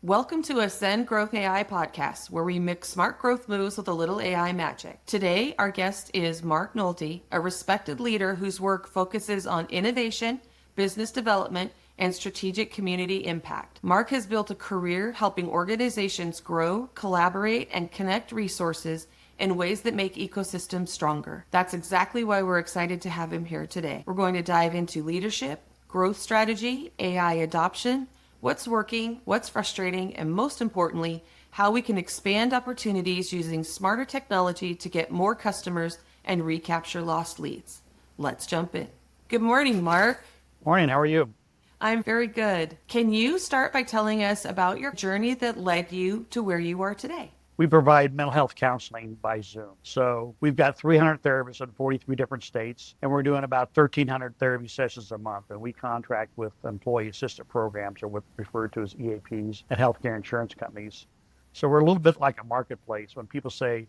Welcome to Ascend Growth AI podcast, where we mix smart growth moves with a little AI magic. Today, our guest is Mark Nolte, a respected leader whose work focuses on innovation, business development, and strategic community impact. Mark has built a career helping organizations grow, collaborate, and connect resources in ways that make ecosystems stronger. That's exactly why we're excited to have him here today. We're going to dive into leadership, growth strategy, AI adoption, what's working, what's frustrating, and most importantly, how we can expand opportunities using smarter technology to get more customers and recapture lost leads. Let's jump in. Good morning, Mark. Morning, how are you? I'm very good. Can you start by telling us about your journey that led you to where you are today? We provide mental health counseling by Zoom. So we've got 300 therapists in 43 different states, and we're doing about 1,300 therapy sessions a month. And we contract with employee assistant programs, or what's referred to as EAPs, and healthcare insurance companies. So we're a little bit like a marketplace. When people say,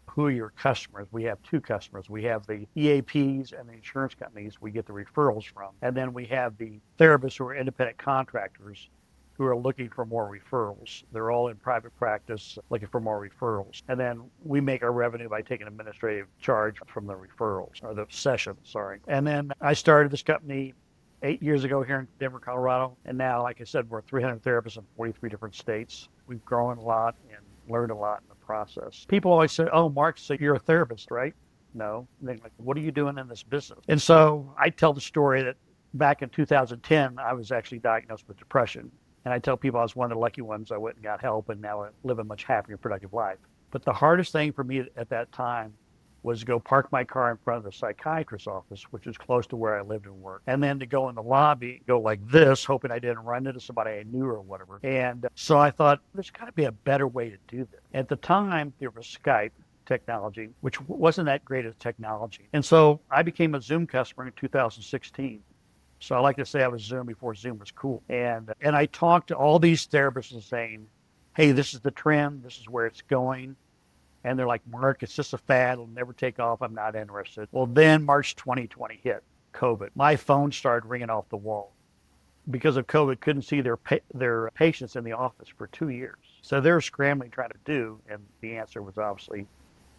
who are your customers? We have two customers. We have the EAPs and the insurance companies we get the referrals from. And then we have the therapists who are independent contractors who are looking for more referrals. They're all in private practice looking for more referrals. And then we make our revenue by taking administrative charge from the referrals, or the sessions, sorry. And then I started this company 8 years ago here in Denver, Colorado. And now, like I said, we're 300 therapists in 43 different states. We've grown a lot and learned a lot in the process. People always say, oh, Mark, so you're a therapist, right? No. And they're like, what are you doing in this business? And so I tell the story that back in 2010, I was actually diagnosed with depression. And I tell people I was one of the lucky ones. I went and got help, and now I live a much happier, productive life. But the hardest thing for me at that time was to go park my car in front of the psychiatrist's office, which is close to where I lived and worked. And then to go in the lobby, go like this, hoping I didn't run into somebody I knew or whatever. And so I thought, there's got to be a better way to do this. At the time, there was Skype technology, which wasn't that great a technology. And so I became a Zoom customer in 2016. So I like to say I was Zoom before Zoom was cool. And I talked to all these therapists and saying, hey, this is the trend. This is where it's going. And they're like, Mark, it's just a fad. It'll never take off. I'm not interested. Well, then March 2020 hit, COVID. My phone started ringing off the wall. Because of COVID, couldn't see their patients in the office for 2 years. So they're scrambling trying to do, and the answer was obviously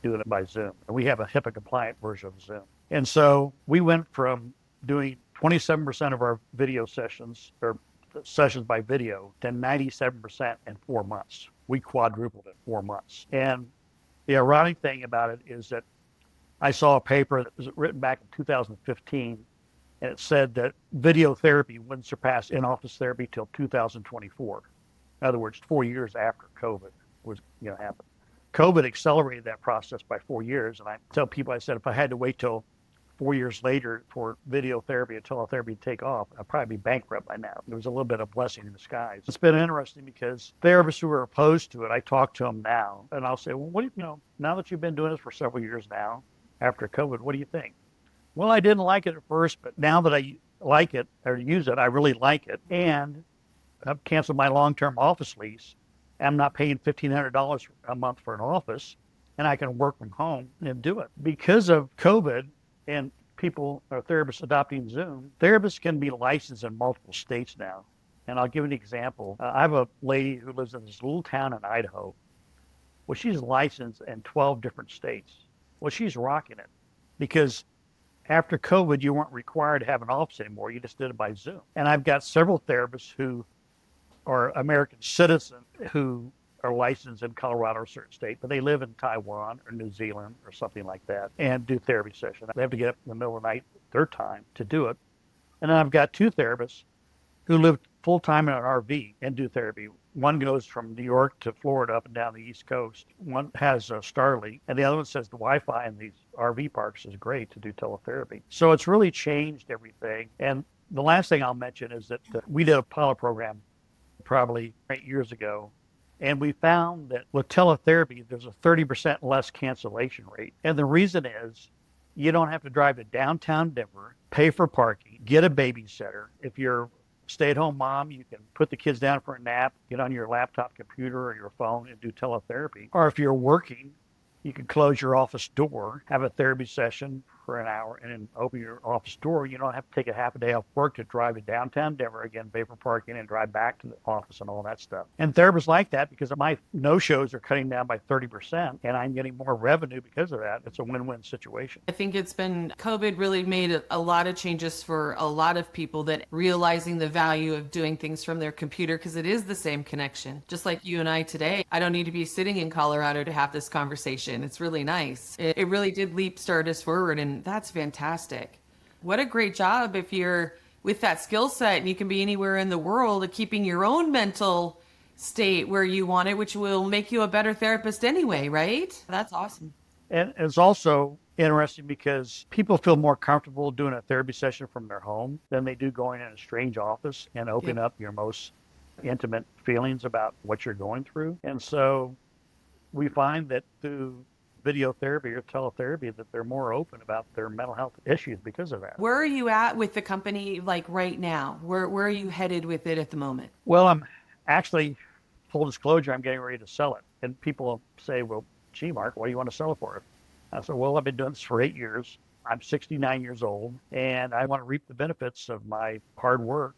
doing it by Zoom. And we have a HIPAA compliant version of Zoom. And so we went from doing 27% of our video sessions, or sessions by video, to 97% in 4 months. We quadrupled it in 4 months. And the ironic thing about it is that I saw a paper that was written back in 2015, and it said that video therapy wouldn't surpass in-office therapy till 2024. In other words, 4 years after COVID was going to happen. COVID accelerated that process by 4 years, and I tell people, I said, if I had to wait till 4 years later for video therapy and teletherapy to take off, I'd probably be bankrupt by now. There was a little bit of blessing in disguise. It's been interesting because therapists who are opposed to it, I talk to them now, and I'll say, well, what do you know, now that you've been doing this for several years now, after COVID, what do you think? Well, I didn't like it at first, but now that I like it or use it, I really like it. And I've canceled my long-term office lease. I'm not paying $1,500 a month for an office, and I can work from home and do it. Because of COVID, and people or therapists adopting Zoom, therapists can be licensed in multiple states now. And I'll give an example. I have a lady who lives in this little town in Idaho. Well, she's licensed in 12 different states. Well, she's rocking it because after COVID, you weren't required to have an office anymore. You just did it by Zoom. And I've got several therapists who are American citizens who are licensed in Colorado or a certain state, but they live in Taiwan or New Zealand or something like that and do therapy sessions. They have to get up in the middle of the night, their time, to do it. And then I've got two therapists who live full-time in an RV and do therapy. One goes from New York to Florida up and down the East Coast. One has Starlink, and the other one says the Wi-Fi in these RV parks is great to do teletherapy. So it's really changed everything. And the last thing I'll mention is that we did a pilot program probably 8 years ago. And we found that with teletherapy, there's a 30% less cancellation rate. And the reason is you don't have to drive to downtown Denver, pay for parking, get a babysitter. If you're a stay-at-home mom, you can put the kids down for a nap, get on your laptop computer or your phone and do teletherapy. Or if you're working, you can close your office door, have a therapy session for an hour and then open your office door. You don't have to take a half a day off work to drive to downtown Denver again, pay for parking, and drive back to the office and all that stuff. And therapists like that because my no-shows are cutting down by 30%, and I'm getting more revenue because of that. It's a win-win situation. I think COVID really made a lot of changes for a lot of people, that realizing the value of doing things from their computer, because it is the same connection. Just like you and I today, I don't need to be sitting in Colorado to have this conversation. It's really nice. It really did leap start us forward, and that's fantastic. What a great job if you're with that skill set and you can be anywhere in the world, of keeping your own mental state where you want it, which will make you a better therapist anyway, right? That's awesome. And it's also interesting because people feel more comfortable doing a therapy session from their home than they do going in a strange office and opening Yep. up your most intimate feelings about what you're going through. And so we find that through video therapy or teletherapy that they're more open about their mental health issues because of that. Where are you at with the company, like right now? Where are you headed with it at the moment? Well, I'm actually, full disclosure, I'm getting ready to sell it. And people say, well, gee, Mark, what do you want to sell it for? I said, well, I've been doing this for 8 years. I'm 69 years old, and I want to reap the benefits of my hard work.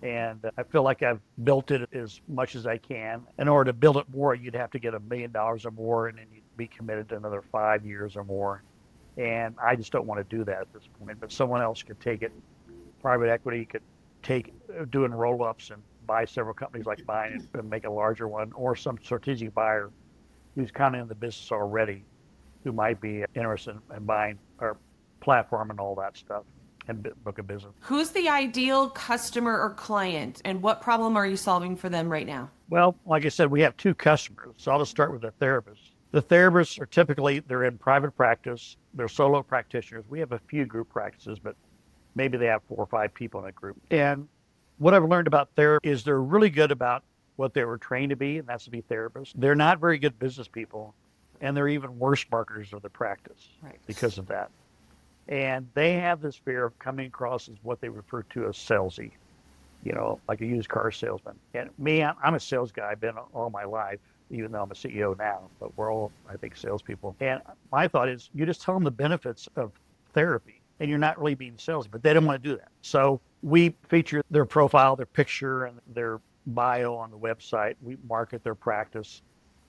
And I feel like I've built it as much as I can. In order to build it more, you'd have to get $1 million or more, and then you'd be committed to another 5 years or more. And I just don't want to do that at this point. But someone else could take it. Private equity could take doing roll-ups and buy several companies like mine and make a larger one, or some strategic buyer who's kind of in the business already, who might be interested in buying our platform and all that stuff and book a business. Who's the ideal customer or client, and what problem are you solving for them right now? Well, like I said, we have two customers. So I'll just start with the therapists. The therapists are typically, they're in private practice. They're solo practitioners. We have a few group practices, but maybe they have 4 or 5 people in a group. And what I've learned about therapy is they're really good about what they were trained to be, and that's to be therapists. They're not very good business people, and they're even worse marketers of the practice Right. because of that. And they have this fear of coming across as what they refer to as salesy, like a used car salesman. And me, I'm a sales guy. I've been all my life, even though I'm a CEO now, but we're all, I think, salespeople. And my thought is you just tell them the benefits of therapy, and you're not really being salesy, but they don't want to do that. So we feature their profile, their picture, and their bio on the website. We market their practice.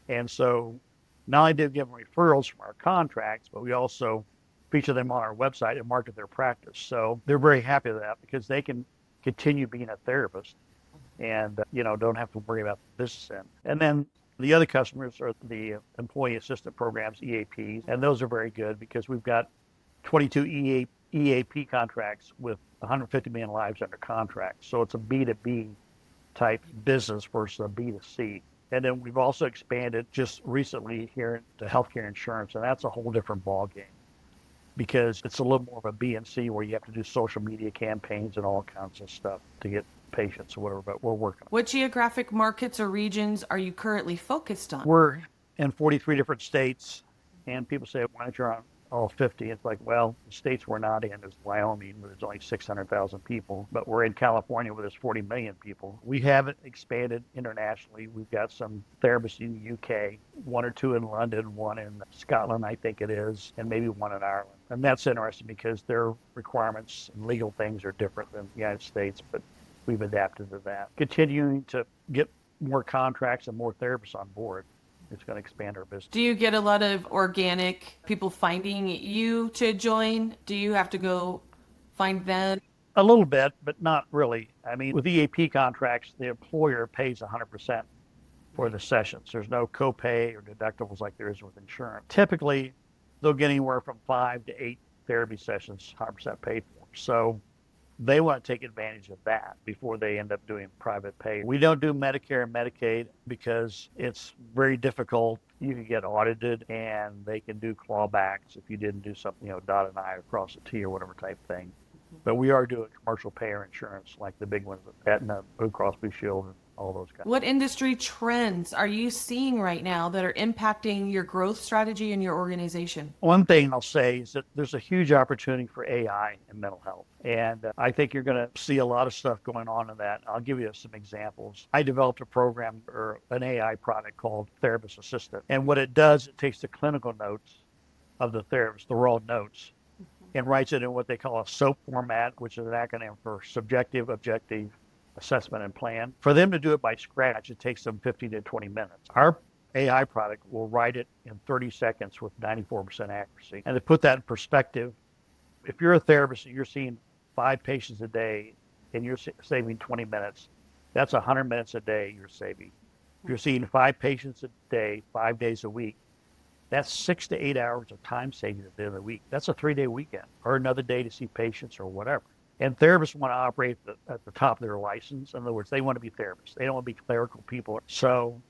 And so not only do we give them referrals from our contracts, but we also feature them on our website and market their practice. So they're very happy with that because they can continue being a therapist and, don't have to worry about the business end. And then the other customers are the employee assistant programs, EAPs, and those are very good because we've got 22 EAP contracts with 150 million lives under contract. So it's a B2B type business versus a B2C. And then we've also expanded just recently here to healthcare insurance, and that's a whole different ballgame because it's a little more of a B and C where you have to do social media campaigns and all kinds of stuff to get patients or whatever, but we're working on it. What geographic markets or regions are you currently focused on? We're in 43 different states, and people say, why aren't you on all 50? It's like, well, the states we're not in is Wyoming, where there's only 600,000 people, but we're in California where there's 40 million people. We haven't expanded internationally. We've got some therapists in the UK, 1 or 2 in London, 1 in Scotland, I think it is, and maybe 1 in Ireland. And that's interesting because their requirements and legal things are different than the United States, but we've adapted to that. Continuing to get more contracts and more therapists on board. It's going to expand our business. Do you get a lot of organic people finding you to join? Do you have to go find them? A little bit, but not really. I mean, with EAP contracts, the employer pays 100% for the sessions. There's no copay or deductibles like there is with insurance. Typically, they'll get anywhere from 5 to 8 therapy sessions, 100% paid for. So they want to take advantage of that before they end up doing private pay. We don't do Medicare and Medicaid because it's very difficult. You can get audited and they can do clawbacks if you didn't do something, dot an I or cross a T or whatever type thing. But we are doing commercial payer insurance like the big ones, Aetna, Blue Cross Blue Shield, and all those guys. What industry trends are you seeing right now that are impacting your growth strategy and your organization? One thing I'll say is that there's a huge opportunity for AI in mental health. And I think you're going to see a lot of stuff going on in that. I'll give you some examples. I developed a program or an AI product called Therapist Assistant. And what it does, it takes the clinical notes of the therapist, the raw notes, and writes it in what they call a SOAP format, which is an acronym for subjective, objective, assessment, and plan. For them to do it by scratch, it takes them 15 to 20 minutes. Our AI product will write it in 30 seconds with 94% accuracy. And to put that in perspective, if you're a therapist and you're seeing 5 patients a day and you're saving 20 minutes, that's 100 minutes a day you're saving. If you're seeing 5 patients a day, 5 days a week, that's 6 to 8 hours of time savings at the end of the week. That's a 3-day weekend or another day to see patients or whatever. And therapists want to operate at the top of their license. In other words, they want to be therapists. They don't want to be clerical people. So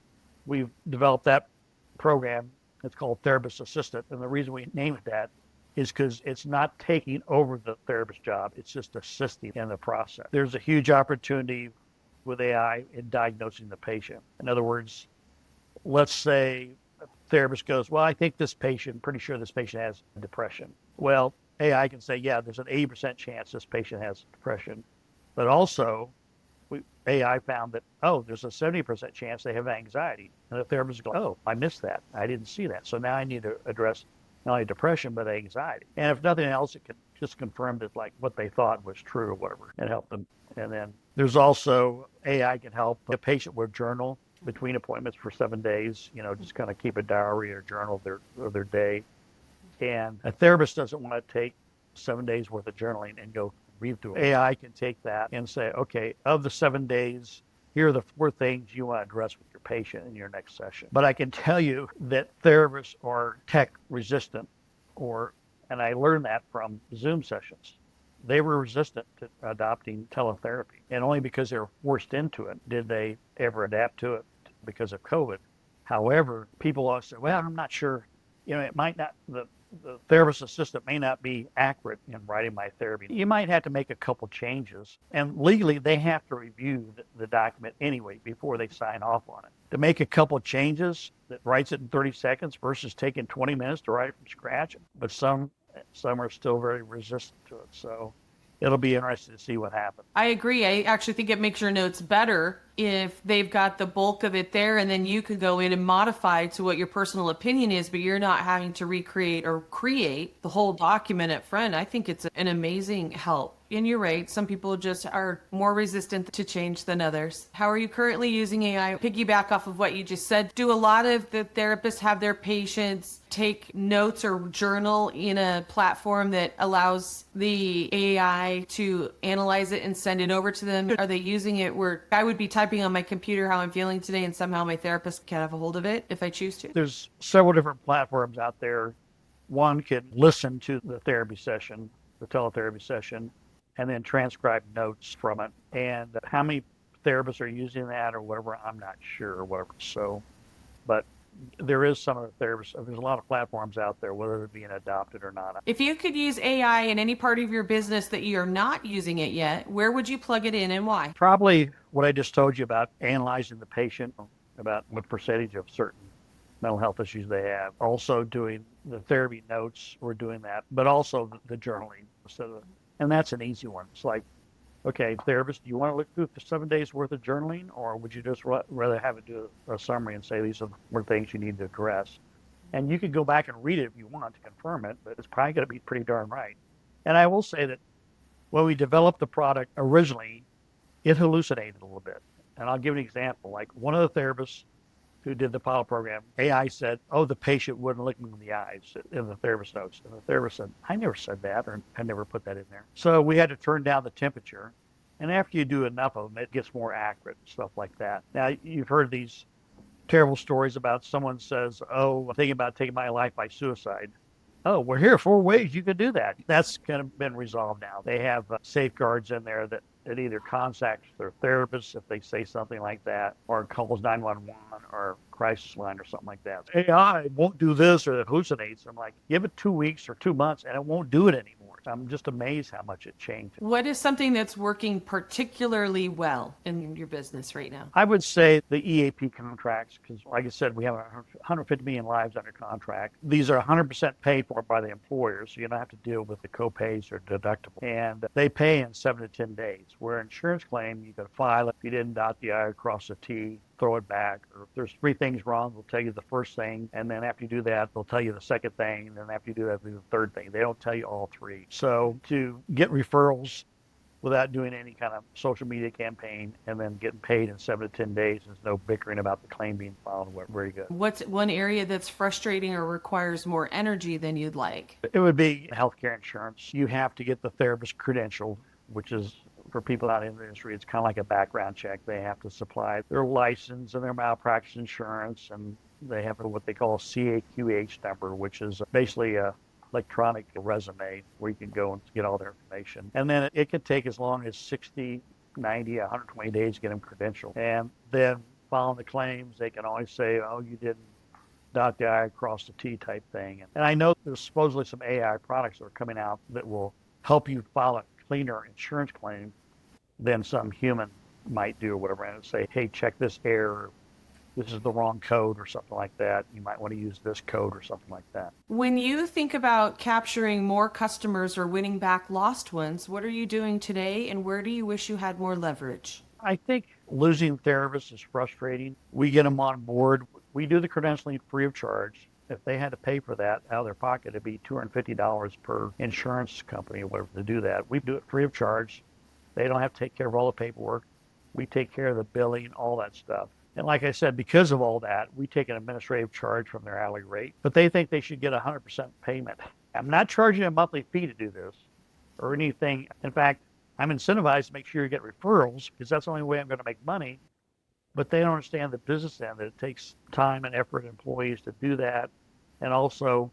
we've developed that program. It's called Therapist Assistant. And the reason we name it that is because it's not taking over the therapist job. It's just assisting in the process. There's a huge opportunity with AI in diagnosing the patient. In other words, let's say a therapist goes, well, I think this patient, pretty sure this patient has depression. Well, AI can say, yeah, there's an 80% chance this patient has depression. But also, AI found that, oh, there's a 70% chance they have anxiety. And the therapist goes, oh, I missed that. I didn't see that. So now I need to address not only depression, but anxiety. And if nothing else, it can just confirm that like what they thought was true or whatever and help them. And then there's also AI can help a patient with journal between appointments for 7 days, just kind of keep a diary or journal of their day. And a therapist doesn't want to take 7 days worth of journaling and go read through it. AI can take that and say, okay, of the 7 days, here are the 4 things you want to address with your patient in your next session. But I can tell you that therapists are tech resistant, and I learned that from Zoom sessions. They were resistant to adopting teletherapy, and only because they were forced into it did they ever adapt to it because of COVID. However, people always say, well, I'm not sure, it might not, the therapist assistant may not be accurate in writing my therapy. You might have to make a couple changes. And legally, they have to review the document anyway before they sign off on it. To make a couple changes that writes it in 30 seconds versus taking 20 minutes to write it from scratch. But some are still very resistant to it. So it'll be interesting to see what happens. I agree. I actually think it makes your notes better if they've got the bulk of it there, and then you can go in and modify to what your personal opinion is, but you're not having to recreate or create the whole document up front. I think it's an amazing help. And you're right, some people just are more resistant to change than others. How are you currently using AI? Piggyback off of what you just said. Do a lot of the therapists have their patients take notes or journal in a platform that allows the AI to analyze it and send it over to them? Are they using it where I would be typing on my computer how I'm feeling today and somehow my therapist can have a hold of it if I choose to? There's several different platforms out there. One can listen to the therapy session, the teletherapy session, and then transcribe notes from it. And how many therapists are using that or whatever, I'm not sure or whatever. So, but there is some of the therapists, there's a lot of platforms out there, whether they're being adopted or not. If you could use AI in any part of your business that you're not using it yet, where would you plug it in and why? Probably what I just told you about analyzing the patient, about what percentage of certain mental health issues they have. Also doing the therapy notes, we're doing that, but also the journaling. And that's an easy one. It's like, okay, therapist, do you want to look through 7 days worth of journaling, or would you just rather have it do a summary and say these are the things you need to address? And you can go back and read it if you want to confirm it, but it's probably going to be pretty darn right. And I will say that when we developed the product originally, it hallucinated a little bit. And I'll give an example. Like one of the therapists who did the pilot program, AI said, oh, the patient wouldn't look me in the eyes in the therapist notes. And the therapist said, I never said that, or I never put that in there. So we had to turn down the temperature. And after you do enough of them, it gets more accurate, stuff like that. Now, you've heard these terrible stories about someone says, oh, I'm thinking about taking my life by suicide. Oh, well, here are 4 ways you could do that. That's kind of been resolved now. They have safeguards in there that it either contacts their therapist if they say something like that, or calls 911 or crisis line or something like that. AI won't do this, or it hallucinates. I'm like, give it 2 weeks or 2 months and it won't do it anymore. I'm just amazed how much it changed. What is something that's working particularly well in your business right now? I would say the EAP contracts, because like I said, we have 150 million lives under contract. These are 100% paid for by the employers, so you don't have to deal with the co-pays or deductible. And they pay in 7 to 10 days. Where insurance claim, you can file if you didn't dot the I or cross the T, throw it back. Or if there's three things wrong, they'll tell you the first thing. And then after you do that, they'll tell you the second thing. And then after you do that, they'll do the third thing. They don't tell you all three. So to get referrals without doing any kind of social media campaign and then getting paid in 7 to 10 days, there's no bickering about the claim being filed. Where you go. What's one area that's frustrating or requires more energy than you'd like? It would be healthcare insurance. You have to get the therapist credentialed, which is, for people out in the industry, it's kind of like a background check. They have to supply their license and their malpractice insurance, and they have what they call a CAQH number, which is basically a electronic resume where you can go and get all their information. And then it could take as long as 60, 90, 120 days to get them credentialed. And then filing the claims, they can always say, oh, you didn't dot the I across the T type thing. And I know there's supposedly some AI products that are coming out that will help you file a cleaner insurance claim than some human might do or whatever, and say, hey, check this error. This is the wrong code or something like that. You might want to use this code or something like that. When you think about capturing more customers or winning back lost ones, what are you doing today and where do you wish you had more leverage? I think losing therapists is frustrating. We get them on board. We do the credentialing free of charge. If they had to pay for that out of their pocket, it'd be $250 per insurance company or whatever to do that. We do it free of charge. They don't have to take care of all the paperwork. We take care of the billing, all that stuff. And like I said, because of all that, we take an administrative charge from their hourly rate, but they think they should get 100% payment. I'm not charging a monthly fee to do this or anything. In fact, I'm incentivized to make sure you get referrals because that's the only way I'm going to make money. But they don't understand the business end, that it takes time and effort and employees to do that. And also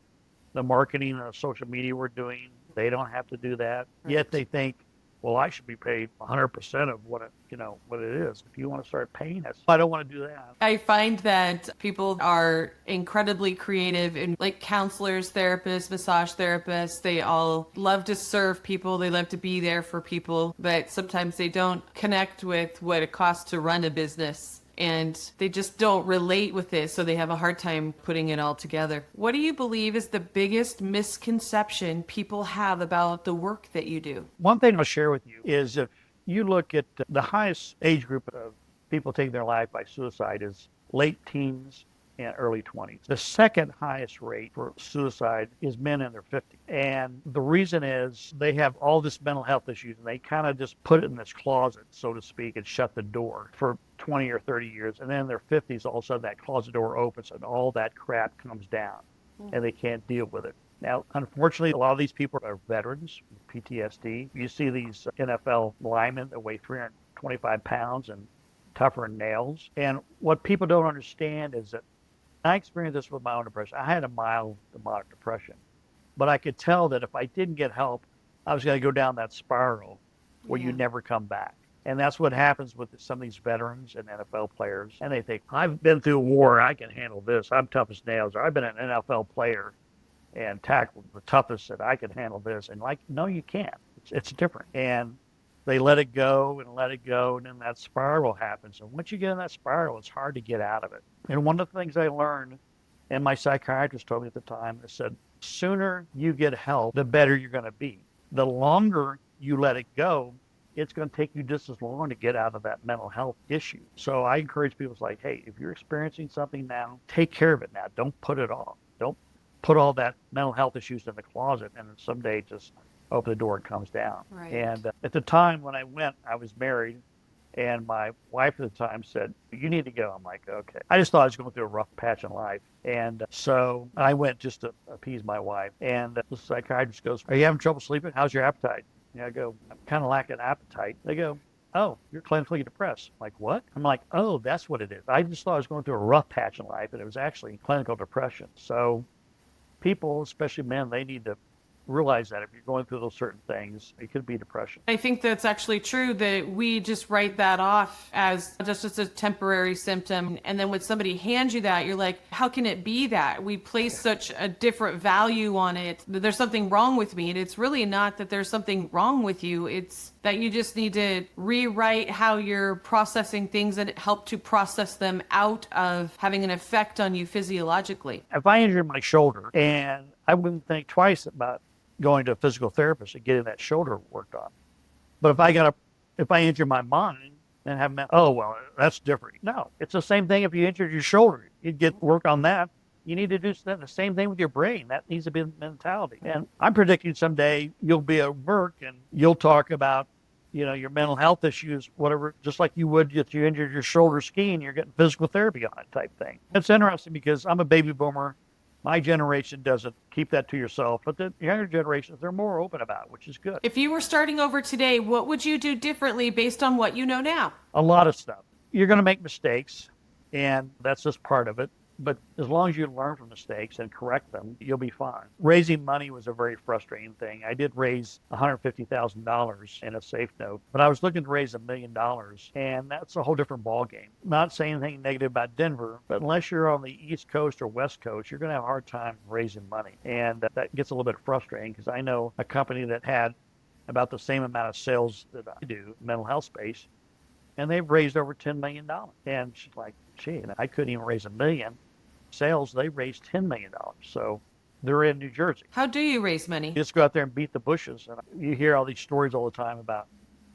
the marketing and the social media we're doing, they don't have to do that. Right. Yet they think, well, I should be paid 100% of what it is. If you want to start paying us, I don't want to do that. I find that people are incredibly creative and like counselors, therapists, massage therapists, they all love to serve people. They love to be there for people, but sometimes they don't connect with what it costs to run a business. And they just don't relate with it, so they have a hard time putting it all together. What do you believe is the biggest misconception people have about the work that you do? One thing I'll share with you is if you look at the highest age group of people taking their life by suicide is late teens and early 20s. The second highest rate for suicide is men in their 50s. And the reason is they have all this mental health issues and they kind of just put it in this closet, so to speak, and shut the door for 20 or 30 years. And then in their 50s, all of a sudden that closet door opens and all that crap comes down and they can't deal with it. Now, unfortunately, a lot of these people are veterans with PTSD. You see these NFL linemen that weigh 325 pounds and tougher than nails. And what people don't understand is that I experienced this with my own depression. I had a mild to moderate depression, but I could tell that if I didn't get help, I was going to go down that spiral where you never come back. And that's what happens with some of these veterans and NFL players. And they think, I've been through a war, I can handle this. I'm tough as nails. Or I've been an NFL player and tackled the toughest, and I can handle this. And like, no, you can't. It's different. And they let it go and let it go, and then that spiral happens. And once you get in that spiral, it's hard to get out of it. And one of the things I learned, and my psychiatrist told me at the time, I said, sooner you get help, the better you're going to be. The longer you let it go, it's going to take you just as long to get out of that mental health issue. So I encourage people, it's like, hey, if you're experiencing something now, take care of it now. Don't put it off. Don't put all that mental health issues in the closet and then someday just open the door and comes down. Right. And at the time when I went, I was married, and my wife at the time said, you need to go. I'm like, okay. I just thought I was going through a rough patch in life. And so I went just to appease my wife. And the psychiatrist goes, are you having trouble sleeping? How's your appetite? And I go, I'm kind of lacking appetite. They go, oh, you're clinically depressed. I'm like, what? I'm like, oh, that's what it is. I just thought I was going through a rough patch in life, and it was actually clinical depression. So people, especially men, they need to realize that if you're going through those certain things, it could be depression. I think that's actually true, that we just write that off as just a temporary symptom. And then when somebody hands you that, you're like, how can it be that? We place such a different value on it. There's something wrong with me. And it's really not that there's something wrong with you. It's that you just need to rewrite how you're processing things and help to process them out of having an effect on you physiologically. If I injured my shoulder, and I wouldn't think twice about going to a physical therapist and getting that shoulder worked on. But if I injure my mind, and have them, oh, well, that's different. No, it's the same thing if you injured your shoulder. You'd get work on that. You need to do the same thing with your brain. That needs to be the mentality. And I'm predicting someday you'll be at work and you'll talk about, your mental health issues, whatever, just like you would if you injured your shoulder skiing, you're getting physical therapy on it type thing. It's interesting because I'm a baby boomer. My generation doesn't keep that to yourself, but the younger generations, they're more open about it, which is good. If you were starting over today, what would you do differently based on what you know now? A lot of stuff. You're going to make mistakes, and that's just part of it. But as long as you learn from mistakes and correct them, you'll be fine. Raising money was a very frustrating thing. I did raise $150,000 in a safe note, but I was looking to raise $1 million, and that's a whole different ballgame. Not saying anything negative about Denver, but unless you're on the East Coast or West Coast, you're going to have a hard time raising money. And that gets a little bit frustrating because I know a company that had about the same amount of sales that I do, mental health space, and they've raised over $10 million. And she's like, gee, I couldn't even raise $1 million. Sales, they raised $10 million. So they're in New Jersey. How do you raise money? You just go out there and beat the bushes. And you hear all these stories all the time about,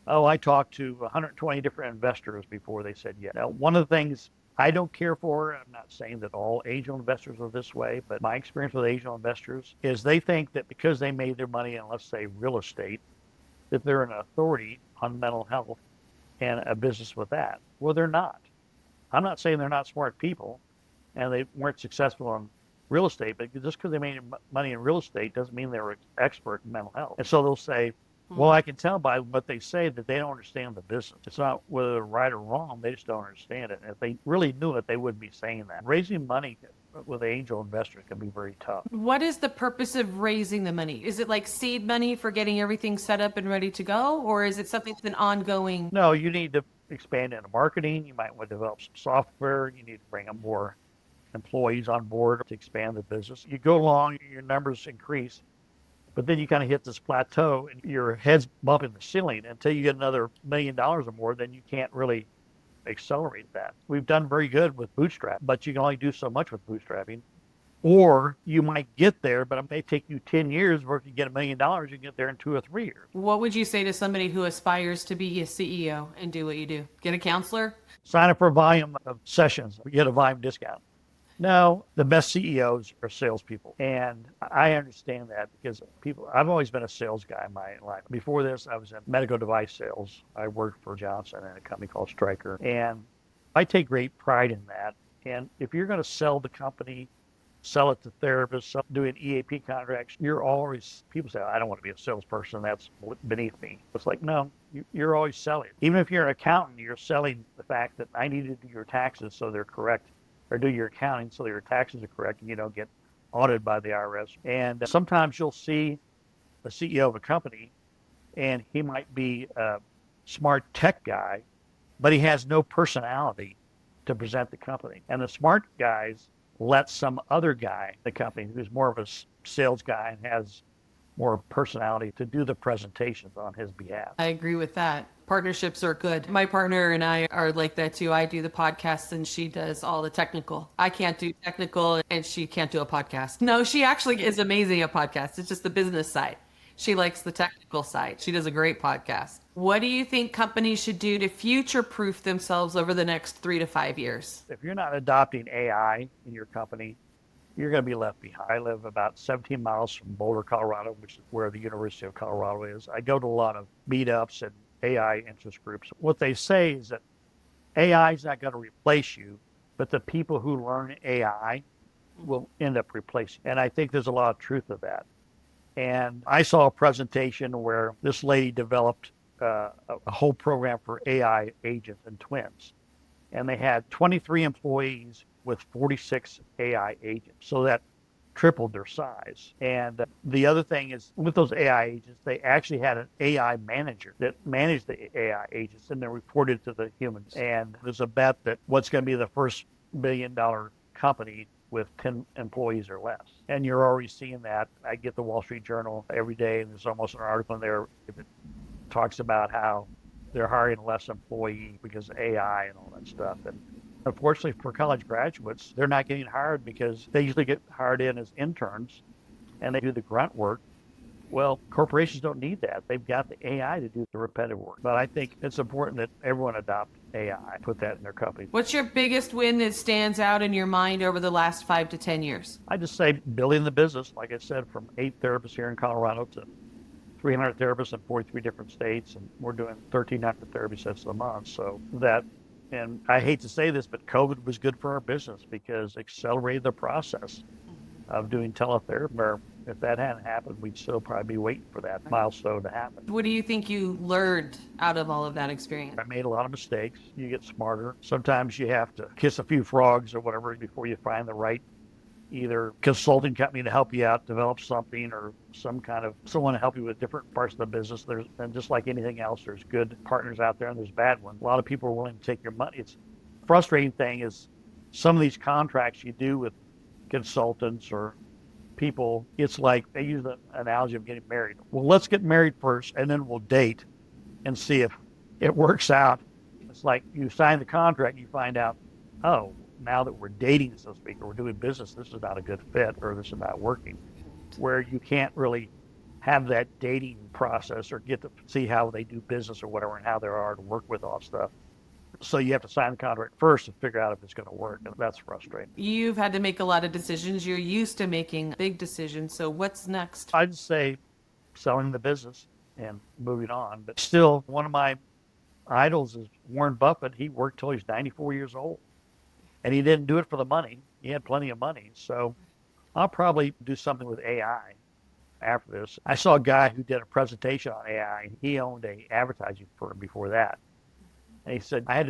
oh, I talked to 120 different investors before they said yes. Now, one of the things I don't care for, I'm not saying that all angel investors are this way, but my experience with angel investors is they think that because they made their money in, let's say, real estate, that they're an authority on mental health and a business with that. Well, they're not. I'm not saying they're not smart people and they weren't successful in real estate, but just because they made money in real estate doesn't mean they were expert in mental health. And so they'll say, well, I can tell by what they say that they don't understand the business. It's not whether they're right or wrong, they just don't understand it. And if they really knew it, they wouldn't be saying that. Raising money with angel investors can be very tough. What is the purpose of raising the money? Is it like seed money for getting everything set up and ready to go? Or is it something that's an ongoing? No, you need to expand into marketing. You might want to develop some software. You need to bring up more employees on board to expand the business. You go along, your numbers increase, but then you kind of hit this plateau and your head's bumping the ceiling until you get another $1 million or more, then you can't really accelerate that. We've done very good with bootstrap, but you can only do so much with bootstrapping. Or you might get there, but it may take you 10 years, or if you get $1 million, you can get there in 2 or 3 years. What would you say to somebody who aspires to be a CEO and do what you do? Get a counselor? Sign up for a volume of sessions, get a volume discount. No, the best CEOs are salespeople. And I understand that because I've always been a sales guy in my life. Before this, I was in medical device sales. I worked for Johnson in a company called Stryker. And I take great pride in that. And if you're going to sell the company, sell it to therapists, doing EAP contracts, people say, I don't want to be a salesperson. That's beneath me. It's like, no, you're always selling. Even if you're an accountant, you're selling the fact that I need to do your taxes so they're correct, or do your accounting so that your taxes are correct and you don't get audited by the IRS. And sometimes you'll see the CEO of a company and he might be a smart tech guy, but he has no personality to present the company. And the smart guys let some other guy in the company who's more of a sales guy and has more personality to do the presentations on his behalf. I agree with that. Partnerships are good. My partner and I are like that too. I do the podcasts and she does all the technical. I can't do technical and she can't do a podcast. No, she actually is amazing at podcasts. It's just the business side. She likes the technical side. She does a great podcast. What do you think companies should do to future-proof themselves over the next 3 to 5 years? If you're not adopting AI in your company, you're going to be left behind. I live about 17 miles from Boulder, Colorado, which is where the University of Colorado is. I go to a lot of meetups and AI interest groups. What they say is that AI is not going to replace you, but the people who learn AI will end up replacing. And I think there's a lot of truth to that. And I saw a presentation where this lady developed a whole program for AI agents and twins. And they had 23 employees with 46 AI agents. So that tripled their size. And the other thing is with those AI agents, they actually had an AI manager that managed the AI agents and then reported to the humans. And there's a bet that what's going to be the first $1 billion company with 10 employees or less. And you're already seeing that. I get the Wall Street Journal every day, and there's almost an article in there that talks about how they're hiring less employees because of AI and all that stuff. And unfortunately for college graduates, they're not getting hired because they usually get hired in as interns and they do the grunt work. Well, corporations don't need that. They've got the AI to do the repetitive work. But I think it's important that everyone adopt AI, put that in their company. What's your biggest win that stands out in your mind over the last 5 to 10 years? I just say building the business, like I said, from 8 therapists here in Colorado to 300 therapists in 43 different states, and we're doing 1,300 therapy sessions a month. So that, and I hate to say this, but COVID was good for our business because it accelerated the process of doing teletherapy. Where if that hadn't happened, we'd still probably be waiting for that milestone to happen. What do you think you learned out of all of that experience? I made a lot of mistakes. You get smarter. Sometimes you have to kiss a few frogs or whatever before you find the right either consulting company to help you out, develop something, or some kind of someone to help you with different parts of the business. And just like anything else, there's good partners out there and there's bad ones. A lot of people are willing to take your money. It's frustrating thing is some of these contracts you do with consultants or people, it's like they use the analogy of getting married. Well, let's get married first and then we'll date and see if it works out. It's like you sign the contract, you find out, oh, now that we're dating, so to speak, or we're doing business, this is not a good fit or this is not working. Where you can't really have that dating process or get to see how they do business or whatever and how they are to work with all stuff. So you have to sign the contract first to figure out if it's going to work, and that's frustrating. You've had to make a lot of decisions. You're used to making big decisions. So what's next? I'd say selling the business and moving on. But still, one of my idols is Warren Buffett. He worked till he's 94 years old. And he didn't do it for the money. He had plenty of money. So I'll probably do something with AI after this. I saw a guy who did a presentation on AI. He owned a advertising firm before that. And he said, I had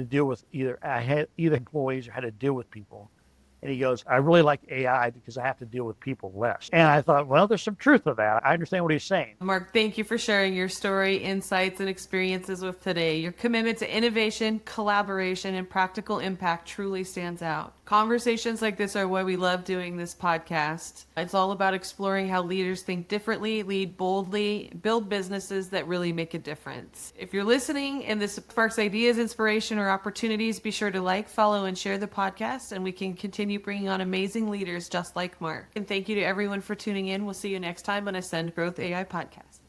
either employees or had to deal with people. And he goes, I really like AI because I have to deal with people less. And I thought, well, there's some truth to that. I understand what he's saying. Mark, thank you for sharing your story, insights, and experiences with today. Your commitment to innovation, collaboration, and practical impact truly stands out. Conversations like this are why we love doing this podcast. It's all about exploring how leaders think differently, lead boldly, build businesses that really make a difference. If you're listening and this sparks ideas, inspiration, or opportunities, be sure to like, follow, and share the podcast, and we can continue bringing on amazing leaders just like Mark. And thank you to everyone for tuning in. We'll see you next time on Ascend Growth AI Podcast.